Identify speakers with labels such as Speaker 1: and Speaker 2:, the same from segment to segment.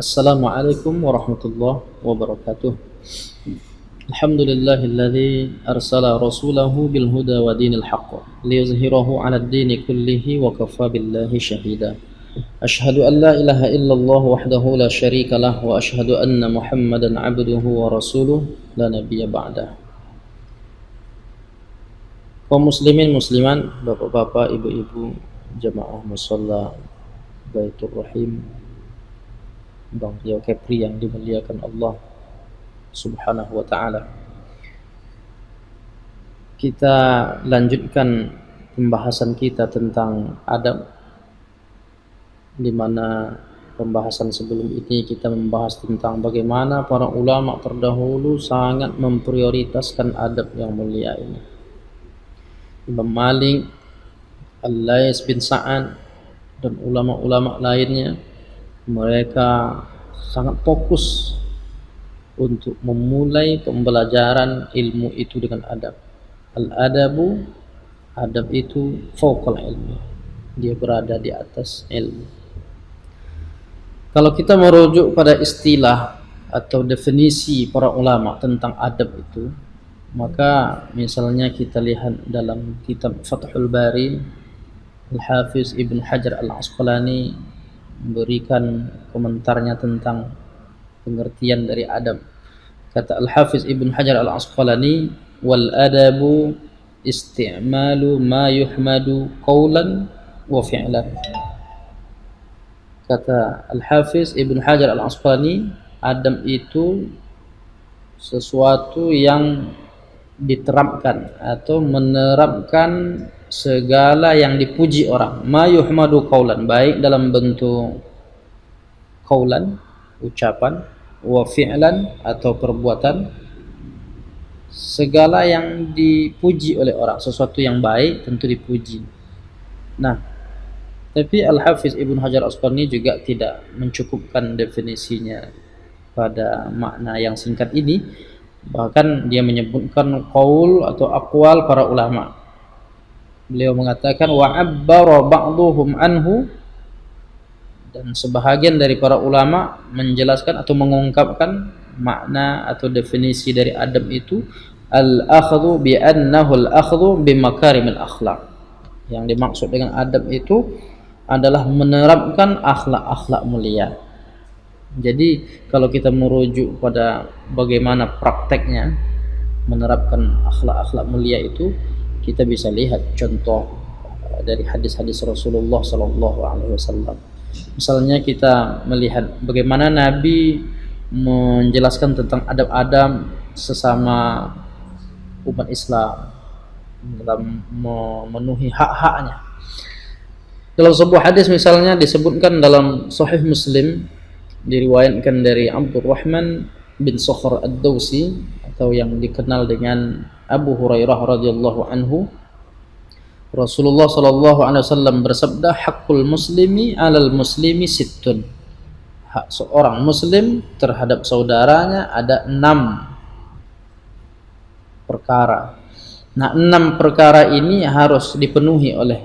Speaker 1: Assalamualaikum warahmatullahi wabarakatuh. Alhamdulillahilladzi arsala rasulahu bil huda wa dinil haqq liyuzhirahu 'alad dini kullihi wa kafa billahi shahida. Asyhadu an la ilaha illallah wahdahu la syarika lah wa asyhadu anna Muhammadan 'abduhu wa rasuluh la nabiyya ba'dah. Kaum muslimin musliman, bapak-bapak, ibu-ibu, jamaah musalla Baitur Rahim, Bang Rio Kepri yang dimuliakan Allah Subhanahu wa ta'ala. Kita lanjutkan pembahasan kita tentang adab, di mana pembahasan sebelum ini kita membahas tentang bagaimana para ulama terdahulu sangat memprioritaskan adab yang mulia ini. Imam Malik, Al-Lais bin Sa'ad dan ulama-ulama lainnya, mereka sangat fokus untuk memulai pembelajaran ilmu itu dengan adab. Al-adabu, adab itu fawqal ilmi, dia berada di atas ilmu. Kalau kita merujuk pada istilah atau definisi para ulama tentang adab itu, maka misalnya kita lihat dalam kitab Fathul Bari, Al-Hafiz Ibn Hajar Al-Asqalani memberikan komentarnya tentang pengertian dari adab. Kata Al-Hafiz Ibn Hajar Al-Asqalani, wal adabu isti'malu ma yuhmadu qawlan wa fi'lan. Kata Al-Hafiz Ibn Hajar Al-Asqalani, adab itu sesuatu yang diterapkan atau menerapkan segala yang dipuji orang, ma yuhmadu qawlan, baik dalam bentuk qawlan, ucapan, wa fi'lan atau perbuatan, segala yang dipuji oleh orang, sesuatu yang baik tentu dipuji. Nah, tapi Al-Hafiz Ibn Hajar Asqalani juga tidak mencukupkan definisinya pada makna yang singkat ini, bahkan dia menyebutkan qaul atau aqwal para ulama. Beliau mengatakan wa abbara ba'dhum anhu, dan sebahagian dari para ulama menjelaskan atau mengungkapkan makna atau definisi dari adab itu, al-akhdhu bi annahu al-akhdhu bi makarimil akhlaq. Yang dimaksud dengan adab itu adalah menerapkan akhlak-akhlak mulia. Jadi kalau kita merujuk pada bagaimana prakteknya menerapkan akhlak-akhlak mulia itu, kita bisa lihat contoh dari hadis-hadis Rasulullah sallallahu alaihi wasallam. Misalnya kita melihat bagaimana Nabi menjelaskan tentang adab-adab sesama umat Islam dalam memenuhi hak-haknya. Dalam sebuah hadis misalnya disebutkan dalam Sahih Muslim, diriwayatkan dari Abdurrahman bin Sakhr Ad-Dawsi atau yang dikenal dengan Abu Hurairah radhiyallahu anhu, Rasulullah sallallahu alaihi wasallam bersabda, haqqul muslimi 'alal muslimi sittun. Hak seorang muslim terhadap saudaranya ada 6 perkara. Nah, 6 perkara ini harus dipenuhi oleh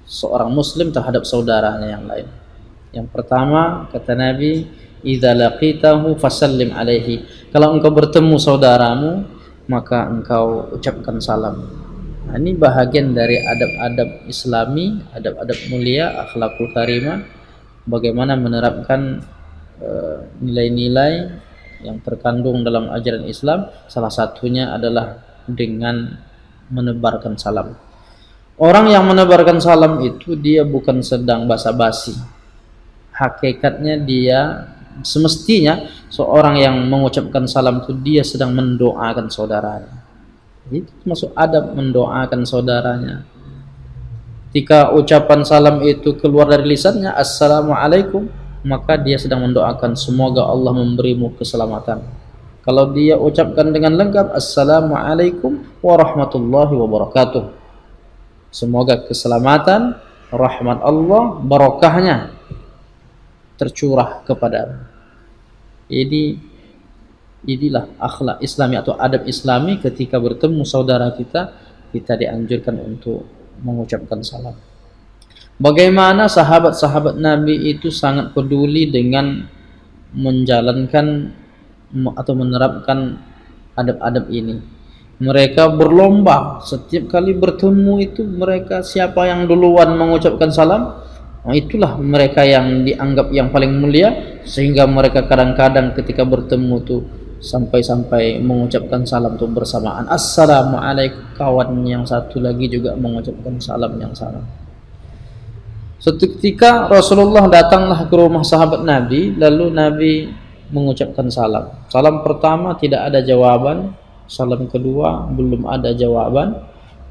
Speaker 1: seorang muslim terhadap saudaranya yang lain. Yang pertama, kata Nabi, idza laqitahu fasallim alaihi. Kalau engkau bertemu saudaramu, maka engkau ucapkan salam. Nah, ini bahagian dari adab-adab Islami, adab-adab mulia, akhlakul karimah, bagaimana menerapkan nilai-nilai yang terkandung dalam ajaran Islam. Salah satunya adalah dengan menebarkan salam. Orang yang menebarkan salam itu dia bukan sedang basa-basi. Hakikatnya dia, semestinya seorang yang mengucapkan salam itu dia sedang mendoakan saudaranya. Itu masuk adab, mendoakan saudaranya. Ketika ucapan salam itu keluar dari lisannya, assalamualaikum, maka dia sedang mendoakan semoga Allah memberimu keselamatan. Kalau dia ucapkan dengan lengkap, assalamualaikum warahmatullahi wabarakatuh, semoga keselamatan, rahmat Allah, barokahnya tercurah kepada. Inilah akhlak Islami atau adab Islami. Ketika bertemu saudara kita, kita dianjurkan untuk mengucapkan salam. Bagaimana sahabat-sahabat Nabi itu sangat peduli dengan menjalankan atau menerapkan adab-adab ini. Mereka berlomba setiap kali bertemu itu, mereka siapa yang duluan mengucapkan salam, itulah mereka yang dianggap yang paling mulia, sehingga mereka kadang-kadang ketika bertemu tuh sampai-sampai mengucapkan salam tuh bersamaan. Assalamualaikum, kawan yang satu lagi juga mengucapkan salam yang sama. Suatu ketika Rasulullah datanglah ke rumah sahabat Nabi, lalu Nabi mengucapkan salam. Salam pertama tidak ada jawaban, salam kedua belum ada jawaban,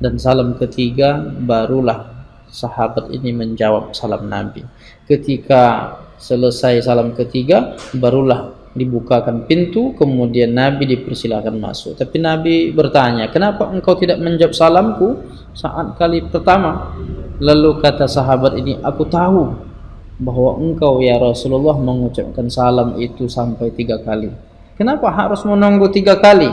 Speaker 1: dan salam ketiga barulah sahabat ini menjawab salam Nabi. Ketika selesai salam ketiga, barulah dibukakan pintu, kemudian Nabi dipersilakan masuk. Tapi Nabi bertanya, kenapa engkau tidak menjawab salamku saat kali pertama? Lalu kata sahabat ini, aku tahu bahwa engkau ya Rasulullah mengucapkan salam itu sampai 3 kali. Kenapa harus menunggu 3 kali?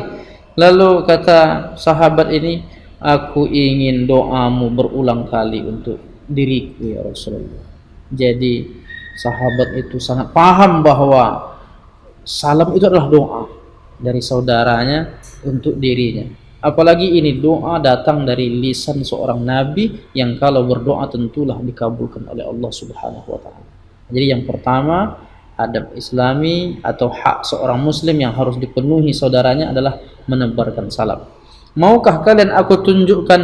Speaker 1: Lalu kata sahabat ini, aku ingin doamu berulang kali untuk diriku ya Rasulullah. Jadi sahabat itu sangat paham bahwa salam itu adalah doa dari saudaranya untuk dirinya. Apalagi ini doa datang dari lisan seorang nabi yang kalau berdoa tentulah dikabulkan oleh Allah Subhanahu wa taala. Jadi yang pertama, adab Islami atau hak seorang muslim yang harus dipenuhi saudaranya adalah menebarkan salam. Maukah kalian aku tunjukkan,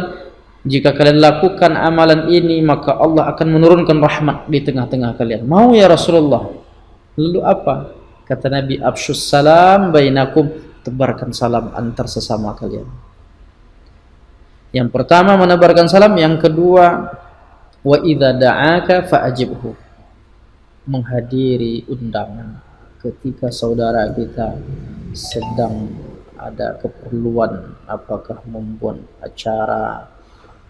Speaker 1: jika kalian lakukan amalan ini maka Allah akan menurunkan rahmat di tengah-tengah kalian? Mau ya Rasulullah. Lalu apa? Kata Nabi, afsyus salam bainakum, tebarkan salam antar sesama kalian. Yang pertama menebarkan salam, yang kedua wa idza da'aka fa'ajibhu, menghadiri undangan. Ketika saudara kita sedang ada keperluan, apakah membuat acara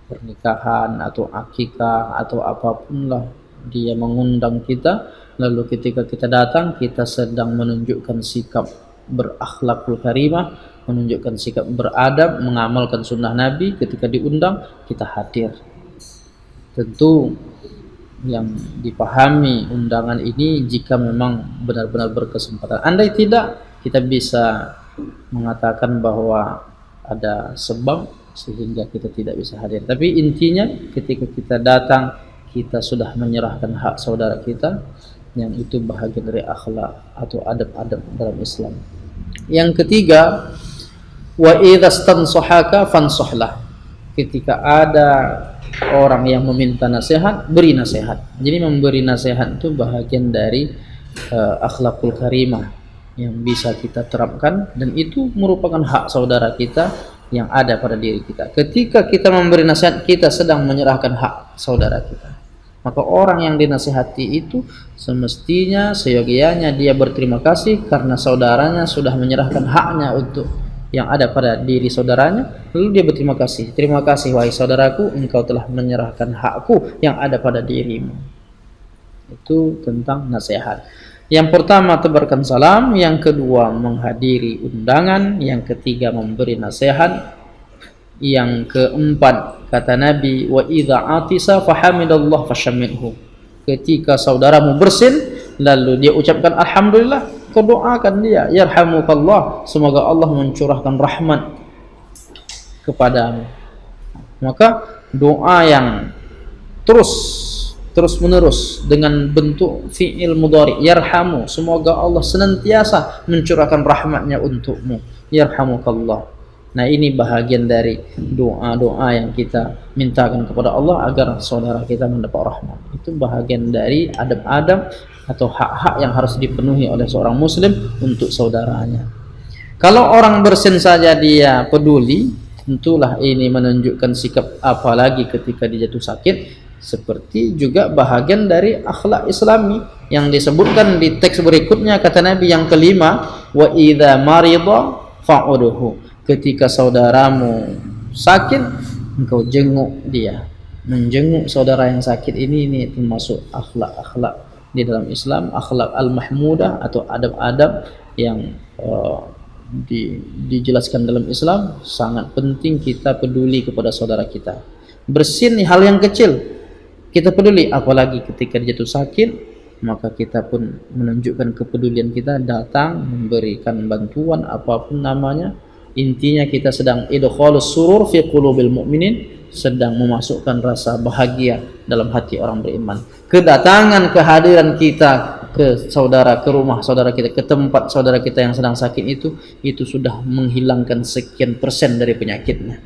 Speaker 1: pernikahan atau akikah atau apapun lah, dia mengundang kita, lalu ketika kita datang kita sedang menunjukkan sikap berakhlakul karimah, menunjukkan sikap beradab, mengamalkan sunnah Nabi, ketika diundang kita hadir. Tentu yang dipahami undangan ini jika memang benar-benar berkesempatan. Andai tidak, kita bisa mengatakan bahwa ada sebab sehingga kita tidak bisa hadir. Tapi intinya ketika kita datang, kita sudah menyerahkan hak saudara kita, yang itu bahagian dari akhlak atau adab-adab dalam Islam. Yang ketiga, wa idza stansahaka fansahlah, ketika ada orang yang meminta nasihat, beri nasihat. Jadi memberi nasihat itu bahagian dari akhlakul karimah yang bisa kita terapkan, dan itu merupakan hak saudara kita yang ada pada diri kita. Ketika kita memberi nasihat, kita sedang menyerahkan hak saudara kita. Maka orang yang dinasihati itu semestinya seyogianya dia berterima kasih karena saudaranya sudah menyerahkan haknya untuk yang ada pada diri saudaranya, lalu dia berterima kasih. Terima kasih wahai saudaraku, engkau telah menyerahkan hakku yang ada pada dirimu. Itu tentang nasihat. Yang pertama tebarkan salam, yang kedua menghadiri undangan, yang ketiga memberi nasihat, yang keempat kata Nabi, wa idza atisa fahamidallah fashamidhu, ketika saudaramu bersin lalu dia ucapkan alhamdulillah, kau doakan dia, yarhamukallah, semoga Allah mencurahkan rahmat kepadamu. Maka doa yang terus menerus dengan bentuk fi'il mudhari, yarhamu, semoga Allah senantiasa mencurahkan rahmatnya untukmu, yarhamukallah. Nah, ini bahagian dari doa-doa yang kita mintakan kepada Allah agar saudara kita mendapat rahmat. Itu bahagian dari adab-adab atau hak-hak yang harus dipenuhi oleh seorang muslim untuk saudaranya. Kalau orang bersin saja dia peduli, tentulah ini menunjukkan sikap apalagi ketika dia jatuh sakit. Seperti juga bahagian dari akhlak Islami yang disebutkan di teks berikutnya, kata Nabi yang kelima, wa idza marida fa'udhu, ketika saudaramu sakit engkau jenguk dia. Menjenguk saudara yang sakit ini termasuk akhlak-akhlak di dalam Islam, akhlak al-mahmudah atau adab-adab yang dijelaskan dalam Islam. Sangat penting kita peduli kepada saudara kita. Bersin hal yang kecil kita peduli, apalagi ketika dia jatuh sakit maka kita pun menunjukkan kepedulian kita, datang memberikan bantuan apapun namanya. Intinya kita sedang idkhalus surur fi qulubil mu'minin, sedang memasukkan rasa bahagia dalam hati orang beriman. Kedatangan kehadiran kita ke saudara, ke rumah saudara kita, ke tempat saudara kita yang sedang sakit itu sudah menghilangkan sekian persen dari penyakitnya.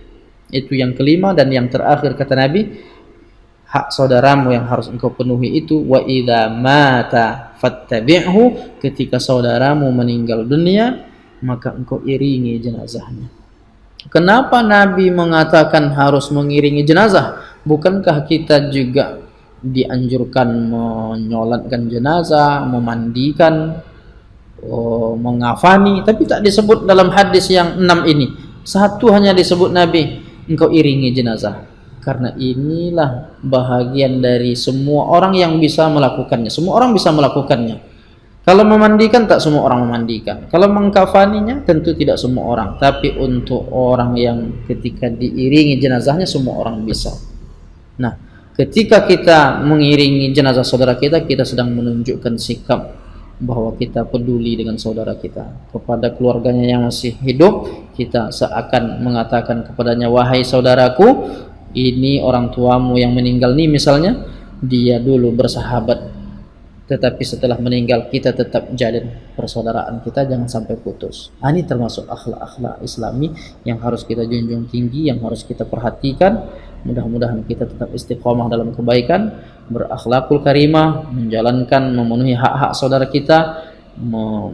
Speaker 1: Itu yang kelima. Dan yang terakhir kata Nabi, hak saudaramu yang harus engkau penuhi itu, wa idza mata fattabi'hu, ketika saudaramu meninggal dunia maka engkau iringi jenazahnya. Kenapa Nabi mengatakan harus mengiringi jenazah? Bukankah kita juga dianjurkan menyolatkan jenazah, memandikan, mengafani? Tapi tak disebut dalam hadis yang 6 ini. Satu hanya disebut Nabi, engkau iringi jenazah. Karena inilah bahagian dari semua orang yang bisa melakukannya. Semua orang bisa melakukannya. Kalau memandikan, tak semua orang memandikan. Kalau mengkafaninya, tentu tidak semua orang. Tapi untuk orang yang ketika diiringi jenazahnya, semua orang bisa. Nah, ketika kita mengiringi jenazah saudara kita, kita sedang menunjukkan sikap bahwa kita peduli dengan saudara kita. Kepada keluarganya yang masih hidup, kita seakan mengatakan kepadanya, wahai saudaraku, ini orang tuamu yang meninggal nih misalnya, dia dulu bersahabat, tetapi setelah meninggal kita tetap jalin persaudaraan kita, jangan sampai putus. Ini termasuk akhlak-akhlak Islami yang harus kita junjung tinggi, yang harus kita perhatikan. Mudah-mudahan kita tetap istiqomah dalam kebaikan, berakhlakul karimah, menjalankan, memenuhi hak-hak saudara kita,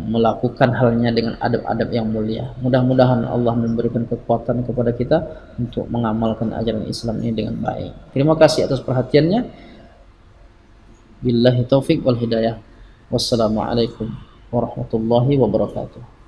Speaker 1: melakukan halnya dengan adab-adab yang mulia. Mudah-mudahan Allah memberikan kekuatan kepada kita untuk mengamalkan ajaran Islam ini dengan baik. Terima kasih atas perhatiannya. Billahi taufik wal hidayah. Wassalamualaikum warahmatullahi wabarakatuh.